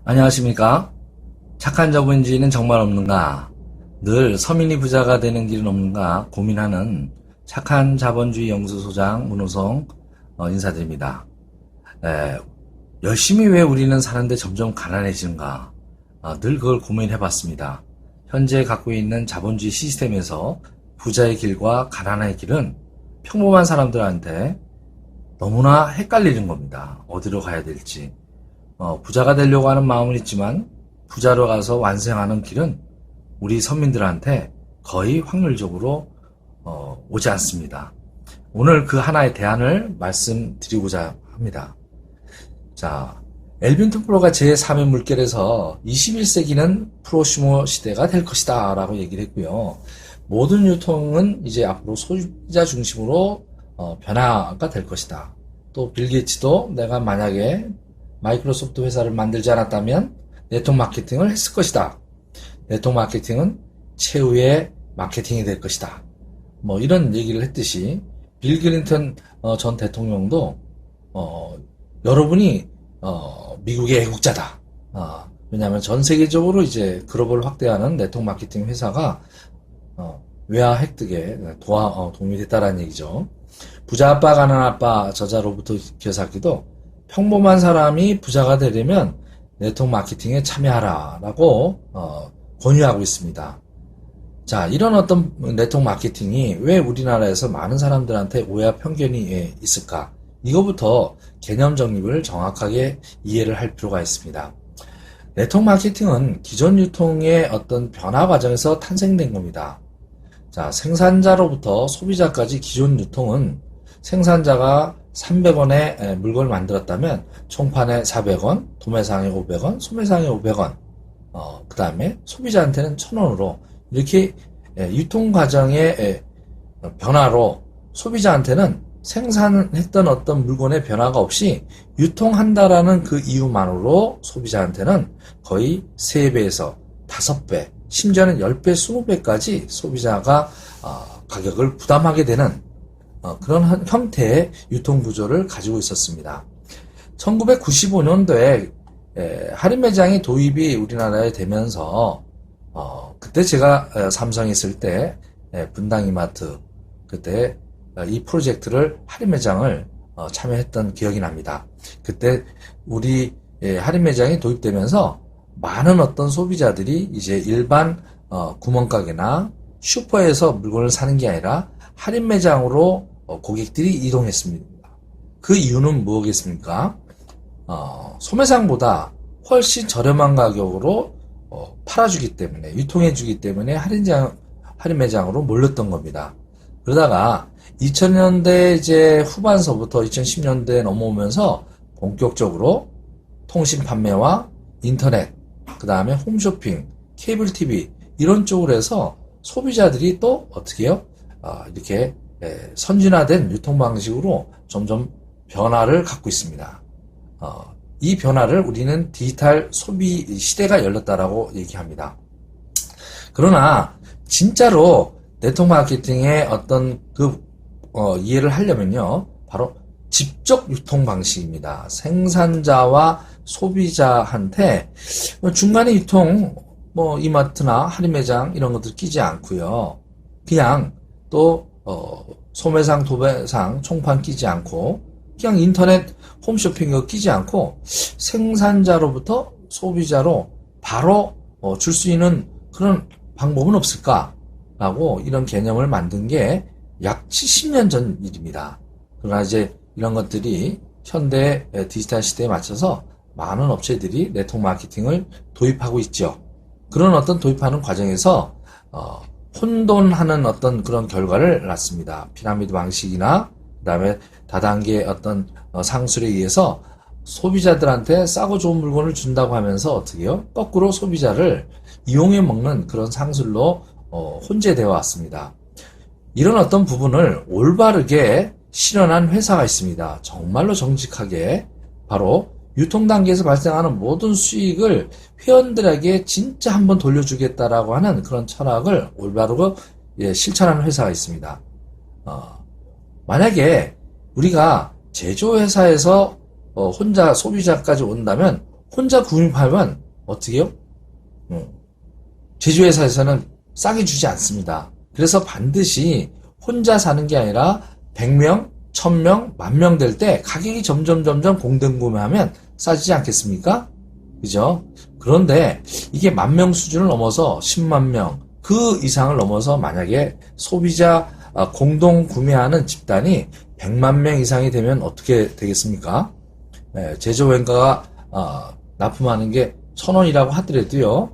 안녕하십니까? 착한 자본주의는 정말 없는가? 늘 서민이 부자가 되는 길은 없는가 고민하는 착한 자본주의 연구소장 문호성 인사드립니다. 에, 열심히 왜 우리는 사는데 점점 가난해지는가? 늘 그걸 고민해봤습니다. 현재 갖고 있는 자본주의 시스템에서 부자의 길과 가난의 길은 평범한 사람들한테 너무나 헷갈리는 겁니다. 어디로 가야 될지. 부자가 되려고 하는 마음은 있지만 부자로 가서 완성하는 길은 우리 서민들한테 거의 확률적으로 오지 않습니다. 오늘 그 하나의 대안을 말씀드리고자 합니다. 자, 엘빈 투플러가 제3의 물결에서 21세기는 프로슈머 시대가 될 것이다 라고 얘기를 했고요. 모든 유통은 이제 앞으로 소비자 중심으로 변화가 될 것이다. 또 빌 게이츠도 내가 만약에 마이크로소프트 회사를 만들지 않았다면 네트워크 마케팅을 했을 것이다. 네트워크 마케팅은 최후의 마케팅이 될 것이다. 뭐 이런 얘기를 했듯이 빌 클린턴 전 대통령도 여러분이 미국의 애국자다. 왜냐하면 전 세계적으로 이제 글로벌 확대하는 네트워크 마케팅 회사가 외화 획득에 도움이 됐다라는 얘기죠. 부자 아빠 가난 아빠 저자로부터 기어사기도 평범한 사람이 부자가 되려면 네트워크 마케팅에 참여하라라고 권유하고 있습니다. 자, 이런 어떤 네트워크 마케팅이 왜 우리나라에서 많은 사람들한테 오해와 편견이 있을까? 이거부터 개념 정립을 정확하게 이해를 할 필요가 있습니다. 네트워크 마케팅은 기존 유통의 어떤 변화 과정에서 탄생된 겁니다. 자, 생산자로부터 소비자까지 기존 유통은 생산자가 300원에 물건을 만들었다면 총판에 400원, 도매상에 500원, 소매상에 500원, 그 다음에 소비자한테는 1000원으로 이렇게 유통 과정의 변화로 소비자한테는 생산했던 어떤 물건의 변화가 없이 유통한다라는 그 이유만으로 소비자한테는 거의 3배에서 5배, 심지어는 10배, 20배까지 소비자가 가격을 부담하게 되는 그런 형태의 유통구조를 가지고 있었습니다. 1995년도에 할인 매장이 도입이 우리나라에 되면서 그때 제가 삼성에 있을 때 분당 이마트 그때 이 프로젝트를 할인 매장을 참여했던 기억이 납니다. 그때 우리 할인 매장이 도입되면서 많은 어떤 소비자들이 이제 일반 구멍가게나 슈퍼에서 물건을 사는 게 아니라 할인 매장으로 고객들이 이동했습니다. 그 이유는 무엇이겠습니까? 소매상보다 훨씬 저렴한 가격으로 팔아주기 때문에 유통해주기 때문에 할인 매장으로 몰렸던 겁니다. 그러다가 2000년대 이제 후반서부터 2010년대에 넘어오면서 본격적으로 통신 판매와 인터넷, 그 다음에 홈쇼핑, 케이블 TV 이런 쪽으로 해서 소비자들이 또 어떻게 해요? 이렇게 선진화된 유통 방식으로 점점 변화를 갖고 있습니다. 이 변화를 우리는 디지털 소비 시대가 열렸다라고 얘기합니다. 그러나 진짜로 네트워크 마케팅의 어떤 이해를 하려면요, 바로 직접 유통 방식입니다. 생산자와 소비자한테 중간에 유통, 이마트나 할인 매장 이런 것들 끼지 않고요. 그냥 또 소매상, 도매상, 총판 끼지 않고 그냥 인터넷 홈쇼핑 이거 끼지 않고 생산자로부터 소비자로 바로 줄 수 있는 그런 방법은 없을까라고 이런 개념을 만든 게 약 70년 전 일입니다. 그러나 이제 이런 것들이 현대 디지털 시대에 맞춰서 많은 업체들이 네트워크 마케팅을 도입하고 있죠. 그런 어떤 도입하는 과정에서 혼돈하는 어떤 그런 결과를 낳습니다. 피라미드 방식이나 그 다음에 다단계 어떤 상술에 의해서 소비자들한테 싸고 좋은 물건을 준다고 하면서 어떻게 해요? 거꾸로 소비자를 이용해 먹는 그런 상술로 혼재되어 왔습니다. 이런 어떤 부분을 올바르게 실현한 회사가 있습니다. 정말로 정직하게 바로 유통 단계에서 발생하는 모든 수익을 회원들에게 진짜 한번 돌려주겠다라고 하는 그런 철학을 올바르고 실천하는 회사가 있습니다. 만약에 우리가 제조회사에서 혼자 소비자까지 온다면 혼자 구입하면 어떻게 해요? 제조회사에서는 싸게 주지 않습니다. 그래서 반드시 혼자 사는 게 아니라 100명, 1000명, 10,000명 될 때 가격이 점점 공동구매하면 싸지지 않겠습니까? 그죠? 그런데 이게 10,000명 수준을 넘어서 10만 명, 그 이상을 넘어서 만약에 소비자 공동 구매하는 집단이 100만 명 이상이 되면 어떻게 되겠습니까? 제조회사가 납품하는 게 1,000원이라고 하더라도요,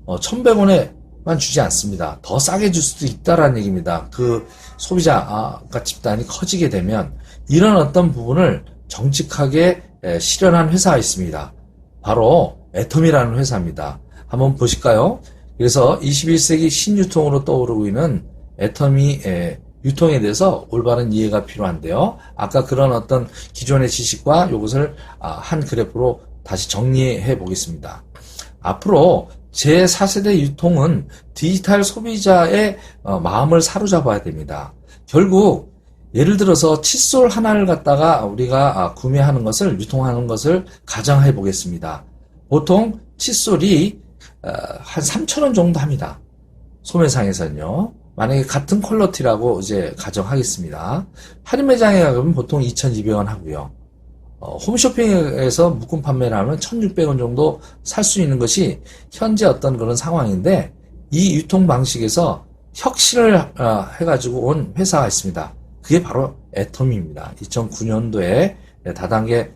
1,100원에만 주지 않습니다. 더 싸게 줄 수도 있다라는 얘기입니다. 그 소비자 집단이 커지게 되면 이런 어떤 부분을 정직하게 실현한 회사가 있습니다. 바로 애텀이라는 회사입니다. 한번 보실까요? 그래서 21세기 신유통으로 떠오르고 있는 애텀이 유통에 대해서 올바른 이해가 필요한데요. 아까 그런 어떤 기존의 지식과 이것을 한 그래프로 다시 정리해 보겠습니다. 앞으로 제4세대 유통은 디지털 소비자의 마음을 사로잡아야 됩니다. 결국 예를 들어서 칫솔 하나를 갖다가 우리가 구매하는 것을, 유통하는 것을 가정해 보겠습니다. 보통 칫솔이 한 3,000원 정도 합니다. 소매상에서는요. 만약에 같은 퀄러티라고 이제 가정하겠습니다. 할인 매장에 가면 보통 2,200원 하고요. 홈쇼핑에서 묶음 판매를 하면 1,600원 정도 살 수 있는 것이 현재 어떤 그런 상황인데, 이 유통 방식에서 혁신을 해가지고 온 회사가 있습니다. 그게 바로 애텀입니다. 2009년도에 다단계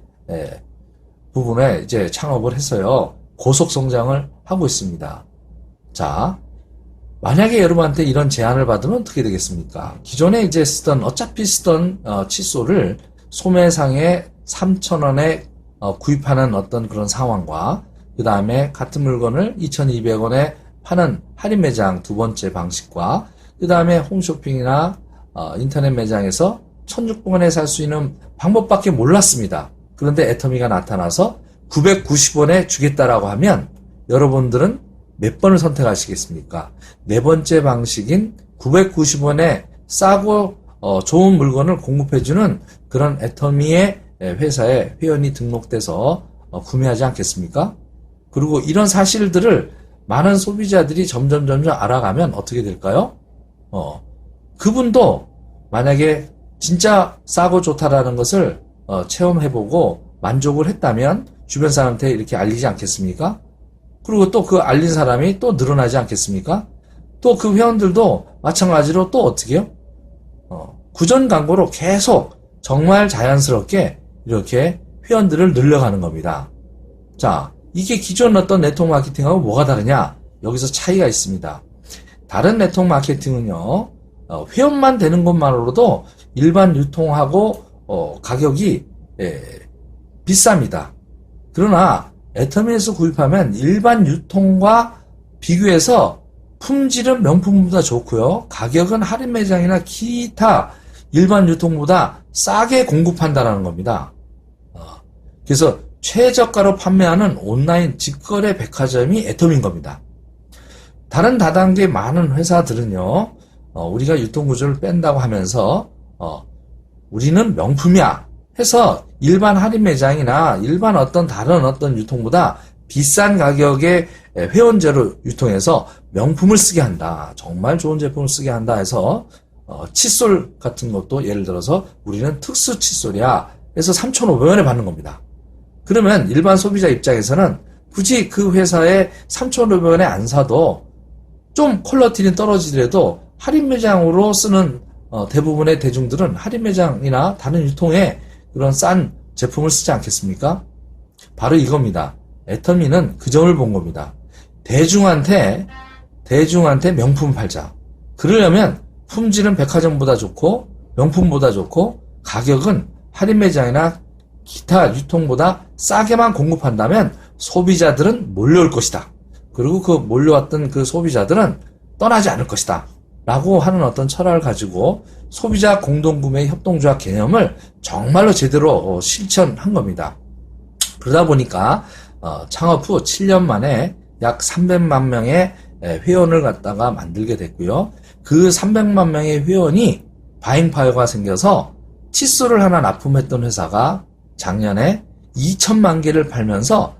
부분에 이제 창업을 해서요, 고속 성장을 하고 있습니다. 자, 만약에 여러분한테 이런 제안을 받으면 어떻게 되겠습니까? 기존에 이제 어차피 쓰던 칫솔을 소매상에 3,000원에 구입하는 어떤 그런 상황과, 그 다음에 같은 물건을 2,200원에 파는 할인 매장 두 번째 방식과, 그 다음에 홈쇼핑이나 인터넷 매장에서 1,600원에 살 수 있는 방법밖에 몰랐습니다. 그런데 애터미가 나타나서 990원에 주겠다라고 하면 여러분들은 몇 번을 선택하시겠습니까? 네 번째 방식인 990원에 싸고 좋은 물건을 공급해주는 그런 애터미의 회사에 회원이 등록돼서 구매하지 않겠습니까? 그리고 이런 사실들을 많은 소비자들이 점점 알아가면 어떻게 될까요? 그분도 만약에 진짜 싸고 좋다라는 것을 체험해보고 만족을 했다면 주변 사람한테 이렇게 알리지 않겠습니까? 그리고 또 그 알린 사람이 또 늘어나지 않겠습니까? 또 그 회원들도 마찬가지로 또 어떻게 해요? 구전 광고로 계속 정말 자연스럽게 이렇게 회원들을 늘려가는 겁니다. 자, 이게 기존 어떤 네트워크 마케팅하고 뭐가 다르냐? 여기서 차이가 있습니다. 다른 네트워크 마케팅은요, 회원만 되는 것만으로도 일반 유통하고 가격이 비쌉니다. 그러나 애터미에서 구입하면 일반 유통과 비교해서 품질은 명품보다 좋고요, 가격은 할인 매장이나 기타 일반 유통보다 싸게 공급한다는 겁니다. 그래서 최저가로 판매하는 온라인 직거래 백화점이 애터미인 겁니다. 다른 다단계 많은 회사들은요, 우리가 유통구조를 뺀다고 하면서 우리는 명품이야 해서 일반 할인 매장이나 일반 다른 어떤 유통보다 비싼 가격의 회원제로 유통해서 명품을 쓰게 한다, 정말 좋은 제품을 쓰게 한다 해서 칫솔 같은 것도 예를 들어서 우리는 특수 칫솔이야 해서 3,500원에 받는 겁니다. 그러면 일반 소비자 입장에서는 굳이 그 회사에 3,500원에 안 사도 좀 퀄리티는 떨어지더라도 할인 매장으로 쓰는 대부분의 대중들은 할인 매장이나 다른 유통에 그런 싼 제품을 쓰지 않겠습니까? 바로 이겁니다. 애터미는 그 점을 본 겁니다. 대중한테 명품 팔자. 그러려면 품질은 백화점보다 좋고 명품보다 좋고 가격은 할인 매장이나 기타 유통보다 싸게만 공급한다면 소비자들은 몰려올 것이다. 그리고 그 몰려왔던 그 소비자들은 떠나지 않을 것이다 라고 하는 어떤 철학을 가지고 소비자 공동구매 협동조합 개념을 정말로 제대로 실천한 겁니다. 그러다 보니까 창업 후 7년 만에 약 300만 명의 회원을 갖다가 만들게 됐고요. 그 300만 명의 회원이 바잉파이어가 생겨서 칫솔을 하나 납품했던 회사가 작년에 2천만 개를 팔면서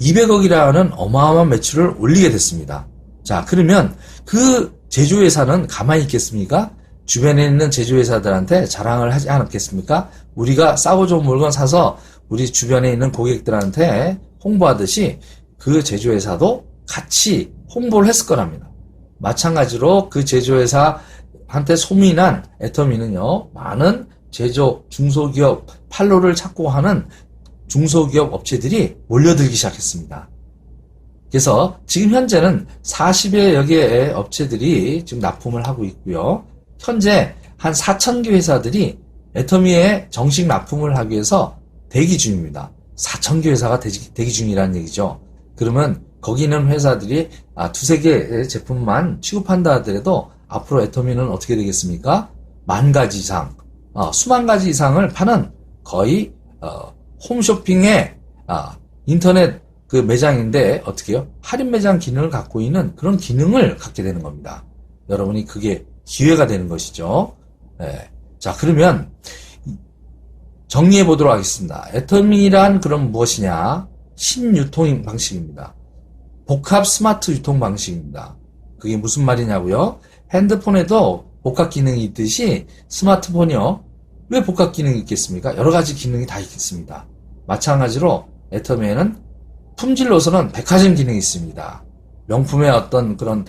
200억이라는 어마어마한 매출을 올리게 됐습니다. 자, 그러면 그 제조회사는 가만히 있겠습니까? 주변에 있는 제조회사들한테 자랑을 하지 않았겠습니까? 우리가 싸고 좋은 물건 사서 우리 주변에 있는 고객들한테 홍보하듯이 그 제조회사도 같이 홍보를 했을 거랍니다. 마찬가지로 그 제조회사한테 소문난 애터미는요, 많은 제조 중소기업 판로를 찾고 하는 중소기업 업체들이 몰려들기 시작했습니다. 그래서 지금 현재는 40여 개의 업체들이 지금 납품을 하고 있고요. 현재 한 4,000개 회사들이 애터미에 정식 납품을 하기 위해서 대기 중입니다. 4,000개 회사가 대기 중이라는 얘기죠. 그러면 거기 있는 회사들이 두세 개의 제품만 취급한다 하더라도 앞으로 애터미는 어떻게 되겠습니까? 10,000가지 이상, 수만 가지 이상을 파는 거의 홈쇼핑의 인터넷 그 매장인데 어떻게요? 할인 매장 기능을 갖고 있는 그런 기능을 갖게 되는 겁니다. 여러분이 그게 기회가 되는 것이죠. 네. 자, 그러면 정리해 보도록 하겠습니다. 애터미란 그럼 무엇이냐? 신유통 방식입니다. 복합 스마트 유통 방식입니다. 그게 무슨 말이냐고요? 핸드폰에도 복합 기능이 있듯이 스마트폰이요. 왜 복합 기능이 있겠습니까? 여러 가지 기능이 다 있겠습니다. 마찬가지로 애터미에는 품질로서는 백화점 기능이 있습니다. 명품의 어떤 그런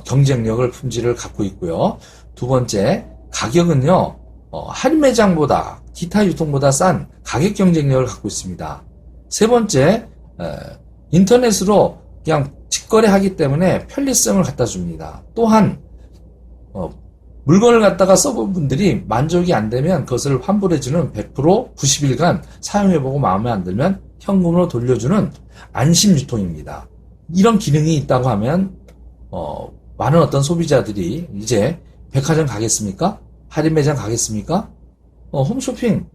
경쟁력을 품질을 갖고 있고요. 두 번째, 가격은요. 할인 매장보다 기타 유통보다 싼 가격 경쟁력을 갖고 있습니다. 세 번째, 인터넷으로 그냥 직거래하기 때문에 편리성을 갖다 줍니다. 또한 물건을 갖다가 써본 분들이 만족이 안 되면 그것을 환불해주는 100% 90일간 사용해보고 마음에 안 들면 현금으로 돌려주는 안심 유통입니다. 이런 기능이 있다고 하면 많은 어떤 소비자들이 이제 백화점 가겠습니까? 할인 매장 가겠습니까? 홈쇼핑,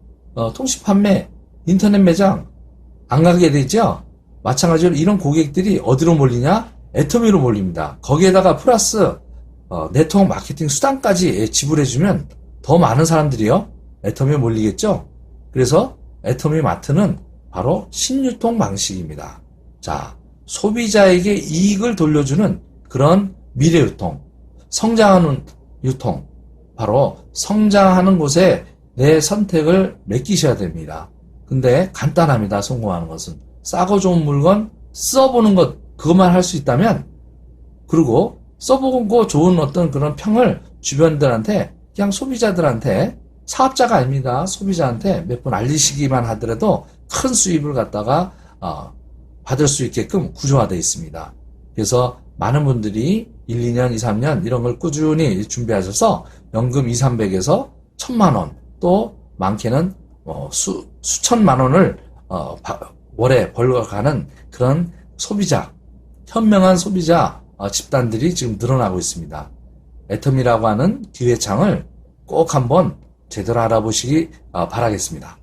통신 판매, 인터넷 매장 안 가게 되죠? 마찬가지로 이런 고객들이 어디로 몰리냐? 애터미로 몰립니다. 거기에다가 플러스 네트워크 마케팅 수단까지 지불해주면 더 많은 사람들이요 애터미에 몰리겠죠. 그래서 애터미 마트는 바로 신유통 방식입니다. 자, 소비자에게 이익을 돌려주는 그런 미래 유통, 성장하는 유통, 바로 성장하는 곳에 내 선택을 맡기셔야 됩니다. 근데 간단합니다. 성공하는 것은 싸고 좋은 물건 써보는 것, 그것만 할 수 있다면, 그리고 써보고 좋은 어떤 그런 평을 주변들한테, 그냥 소비자들한테, 사업자가 아닙니다. 소비자한테 몇 번 알리시기만 하더라도 큰 수입을 갖다가 받을 수 있게끔 구조화되어 있습니다. 그래서 많은 분들이 1, 2년, 2, 3년 이런 걸 꾸준히 준비하셔서 연금 2, 300에서 1,000만 원, 또 많게는 수천만 원을 월에 벌어가는 그런 소비자, 현명한 소비자 집단들이 지금 늘어나고 있습니다. 애터미라고 하는 기회창을 꼭 한번 제대로 알아보시기 바라겠습니다.